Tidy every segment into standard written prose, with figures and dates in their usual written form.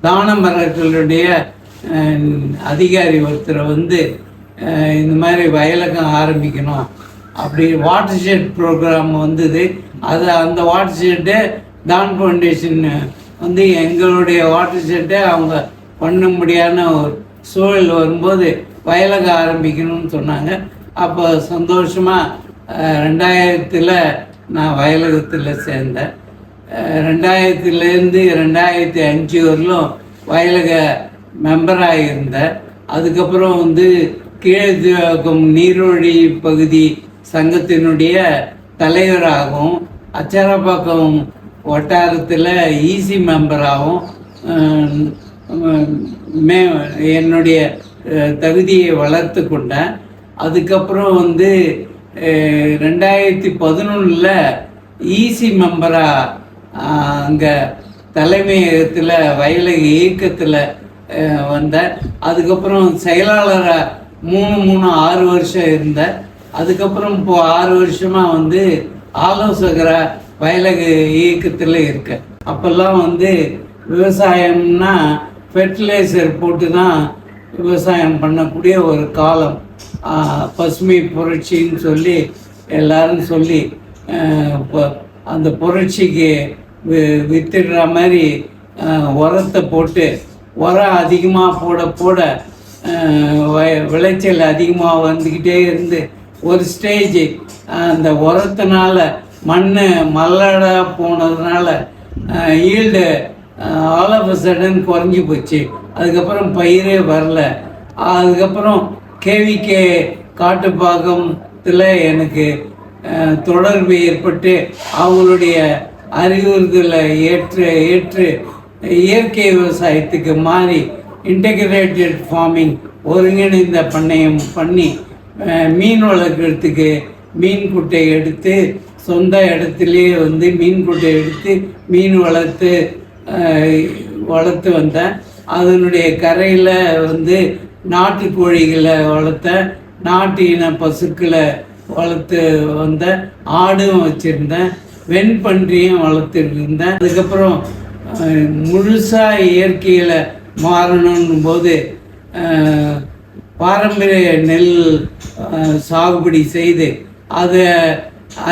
தானமரங்களுடைய அதிகாரி ஒருத்தரை வந்து இந்த மாதிரி வயலகம் ஆரம்பிக்கணும் அப்படி வாட்டர் ஷெட் ப்ரோக்ராம் வந்தது. அது அந்த வாட்டர் ஷெட்டை தான் ஃபவுண்டேஷன் வந்து எங்களுடைய வாட்டர் ஷெட்டை அவங்க பண்ண முடியாத ஒரு சூழல் வரும்போது வயலகம் ஆரம்பிக்கணும்னு சொன்னாங்க. அப்போ சந்தோஷமாக 2000 நான் வயலகத்தில் சேர்ந்தேன். 2000லேருந்து 2005 வரலும் வயலக மெம்பராக இருந்தேன். அதுக்கப்புறம் வந்து கீழக்கம் நீர்வழி பகுதி சங்கத்தினுடைய தலைவராகவும் அச்சாரப்பாக்கம் வட்டாரத்தில் ஈசி மெம்பராகவும் என்னுடைய தகுதியை வளர்த்து கொண்டேன். அதுக்கப்புறம் வந்து 2011 ஈசி மெம்பராக அங்கே தலைமையகத்தில் வயலக இயக்கத்தில் வந்தேன். அதுக்கப்புறம் செயலாளராக 6 வருஷம் இருந்தேன். அதுக்கப்புறம் இப்போது 6 வருஷமாக வந்து ஆலோசகராக வயலக இயக்கத்தில் இருக்கேன். அப்போல்லாம் வந்து விவசாயம்னா ஃபெர்டிலைசர் போட்டு தான் விவசாயம் பண்ணக்கூடிய ஒரு காலம். பசுமை புரட்சின்னு சொல்லி எல்லாரும் சொல்லி இப்போ அந்த புரட்சிக்கு வித்துடுற மாதிரி உரத்தை போட்டு உரம் அதிகமாக போட போட விளைச்சல் அதிகமாக வந்துக்கிட்டே இருந்து ஒரு ஸ்டேஜ் அந்த உரத்தினால மண் மல்லடாக போனதுனால yield all of a sudden குறைஞ்சி போச்சு. அதுக்கப்புறம் பயிரே வரல. அதுக்கப்புறம் கேவிகே காட்டுப்பாக்கத்தில் எனக்கு தொடர்பு ஏற்பட்டு அவங்களுடைய அறிவுறுத்தலை ஏற்று இயற்கை விவசாயத்துக்கு மாறி இன்டகிரேட்டட் ஃபார்மிங் ஒருங்கிணைந்த பண்ணையம் பண்ணி மீன் வளர்க்குறதுக்கு மீன் குட்டை எடுத்து சொந்த இடத்துலையே வந்து மீன் குட்டை எடுத்து மீன் வளர்த்து வந்தேன். அதனுடைய கரையில் வந்து நாட்டுக்கோழிகளை வளர்த்தேன், நாட்டு இன பசுக்களை வளர்த்து வந்தேன், ஆடும் வச்சுருந்தேன், வெண்பன்றியும் வளர்த்துட்டு இருந்தேன். அதுக்கப்புறம் முழுசாக இயற்கையில் மாறணும் போது பாரம்பரிய நெல் சாகுபடி செய்து அதை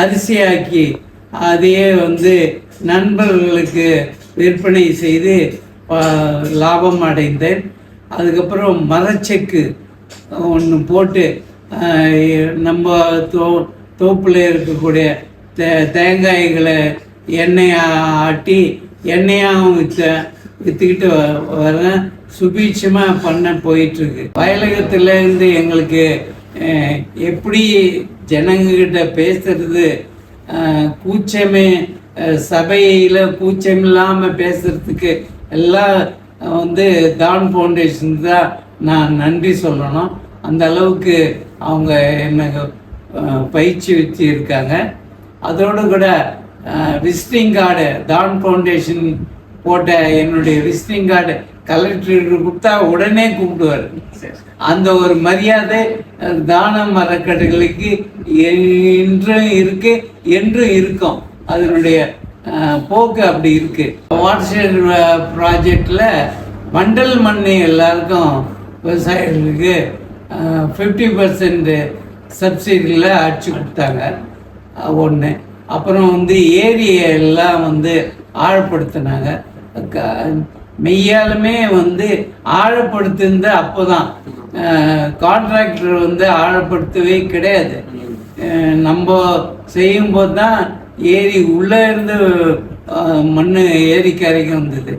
அரிசியாக்கி அதையே வந்து நண்பர்களுக்கு விற்பனை செய்து லாபம் அடைந்தேன். அதுக்கப்புறம் மரச்செக்கு ஒன்று போட்டு நம்ம தோப்பில் இருக்கக்கூடிய தேங்காய்களை எண்ணெய் ஆட்டி எண்ணெயாகவும் விற்றுக்கிட்டு வரேன். சுபீட்சமாக பண்ண போயிட்டுருக்கு. வயலகத்துலேருந்து எங்களுக்கு எப்படி ஜனங்கக்கிட்ட பேசுறது கூச்சமே சபையில் கூச்சம் இல்லாமல் பேசுகிறதுக்கு எல்லாம் வந்து தான் ஃபவுண்டேஷன் தான் நான் நன்றி சொல்லணும். அந்த அளவுக்கு அவங்க எனக்கு பயிற்சி வச்சு இருக்காங்க. அதோடு கூட விசிட்டிங் கார்டு தான் ஃபவுண்டேஷன் போட்ட என்னுடைய விசிட்டிங் கார்டு கலெக்டருக்கு கொடுத்தா உடனே கூப்பிடுவார். அந்த ஒரு மரியாதை தான மரக்கடைகளுக்கு இன்றும் இருக்கு, என்றும் இருக்கும். அதனுடைய போக்கு அப்படி இருக்கு. வாட்டர் ப்ராஜெக்டில் வண்டல் மண் எல்லாருக்கும் விவசாயிகளுக்கு 50% சப்சிடியில் அடிச்சு கொடுத்தாங்க ஒன்று. அப்புறம் வந்து ஏரியை எல்லாம் வந்து ஆழப்படுத்தினாங்க. மெய்யாலுமே வந்து ஆழப்படுத்துந்த அப்போ தான் கான்ட்ராக்டர் வந்து ஆழப்படுத்தவே கிடையாது. நம்ம செய்யும்போது தான் ஏரி உள்ளே இருந்து மண் ஏரிக்கரைக்கு வந்தது.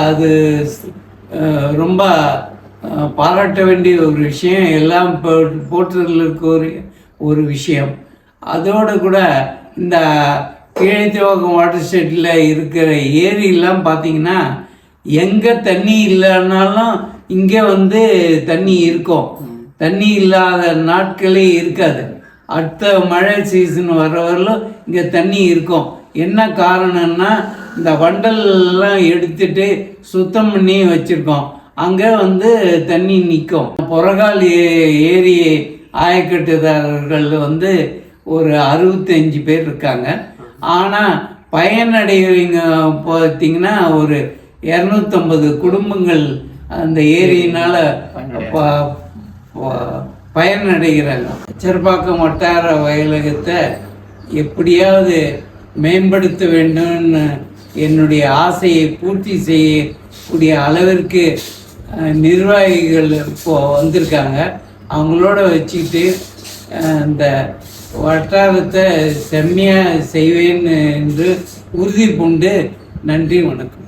அது ரொம்ப பாராட்ட வேண்டிய ஒரு விஷயம், எல்லாம் போற்றுதலுக்கு ஒரு விஷயம். அதோடு கூட இந்த கீழைத்துவாக்கம் வாட்டர் ஷெட்டில் இருக்கிற ஏரியெல்லாம் பார்த்தீங்கன்னா எங்கே தண்ணி இல்லைன்னாலும் இங்கே வந்து தண்ணி இருக்கும். தண்ணி இல்லாத நாட்களே இருக்காது. அடுத்த மழை சீசன் வரவரையிலும் இங்கே தண்ணி இருக்கும். என்ன காரணம்னா இந்த வண்டல்லாம் எடுத்துட்டு சுத்தம் பண்ணி வச்சுருக்கோம். அங்கே வந்து தண்ணி நிற்கும். புறகால் ஏரி ஆயக்கட்டுதாரர்கள் வந்து ஒரு 65 பேர் இருக்காங்க. ஆனால் பயனடைகிறவங்க பார்த்தீங்கன்னா ஒரு 250 குடும்பங்கள் அந்த ஏரியினால் பயனடைகிறாங்க. அச்சரப்பாக்கம் வட்டார வயலகத்தை எப்படியாவது மேம்படுத்த வேண்டும்னு என்னுடைய ஆசையை பூர்த்தி செய்யக்கூடிய அளவிற்கு நிர்வாகிகள் இப்போது வந்திருக்காங்க. அவங்களோட வச்சுக்கிட்டு அந்த வட்டாரத்தை செம்மையாக செய்வேன் என்று உறுதி பூண்டு. நன்றி, வணக்கம்.